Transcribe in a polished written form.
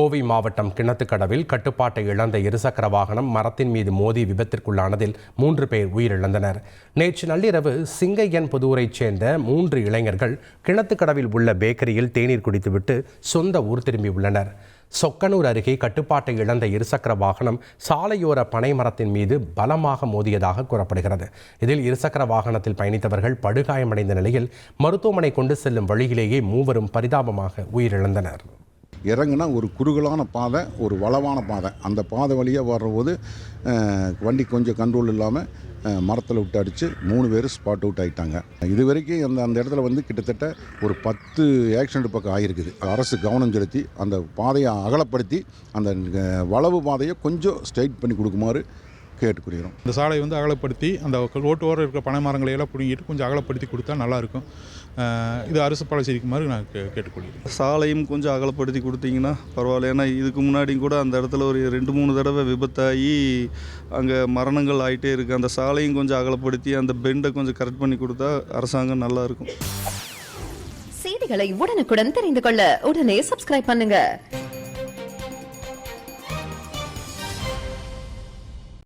கோவை மாவட்டம் கிணத்துக்கடவில் கட்டுப்பாட்டை இழந்த இருசக்கர வாகனம் மரத்தின் மீது மோதி விபத்திற்குள்ளானதில் 3 பேர் உயிரிழந்தனர். நேற்று நள்ளிரவு சிங்கையன் புதூரைச் சேர்ந்த 3 இளைஞர்கள் கிணத்துக்கடவில் உள்ள பேக்கரியில் தேநீர் குடித்துவிட்டு சொந்த ஊர் திரும்பியுள்ளனர். சொக்கனூர் அருகே கட்டுப்பாட்டை இழந்த இருசக்கர வாகனம் சாலையோர பனை மரத்தின் மீது பலமாக மோதியதாக கூறப்படுகிறது. இதில் இருசக்கர வாகனத்தில் பயணித்தவர்கள் படுகாயமடைந்த நிலையில் மருத்துவமனை கொண்டு செல்லும் வழியிலேயே 3 பரிதாபமாக உயிரிழந்தனர். இறங்குனா ஒரு குறுகலான பாதை, ஒரு வளவான பாதை. அந்த பாதை வழியாக வர்றபோது வண்டி கொஞ்சம் கண்ட்ரோல் இல்லாமல் மரத்தில் விட்டு அடித்து 3 பேர் ஸ்பாட் அவுட் ஆகிட்டாங்க. இது வரைக்கும் அந்த இடத்துல கிட்டத்தட்ட ஒரு 10 ஆக்சிடென்ட் பக்கம் ஆகிருக்குது. அரசு கவனம் செலுத்தி அந்த பாதையை அகலப்படுத்தி அந்த வளவு பாதையை கொஞ்சம் ஸ்ட்ரைட் பண்ணி கொடுக்குமாறு கேட்டுக்கொள்கிறோம். இந்த சாலை அகலப்படுத்தி அந்த ரோட்டு ஓரம் இருக்கிற பனை மரங்களை எல்லாம் பிடுங்கிட்டு கொஞ்சம் அகலப்படுத்தி கொடுத்தா நல்லாயிருக்கும். இது அரசு பாலிசிக்குமாறு நான் கேட்டுக்கொள்கிறேன். சாலையும் கொஞ்சம் அகலப்படுத்தி கொடுத்தீங்கன்னா பரவாயில்ல. ஏன்னா இதுக்கு முன்னாடியும் கூட அந்த இடத்துல ஒரு 2-3 தடவை விபத்தாகி அங்கே மரணங்கள் ஆகிட்டே இருக்குது. அந்த சாலையும் கொஞ்சம் அகலப்படுத்தி அந்த பெண்டை கொஞ்சம் கரெக்ட் பண்ணி கொடுத்தா அரசாங்கம் நல்லாயிருக்கும். செய்திகளை உடனுக்குடன் தெரிந்து கொள்ள உடனே சப்ஸ்கிரைப் பண்ணுங்க.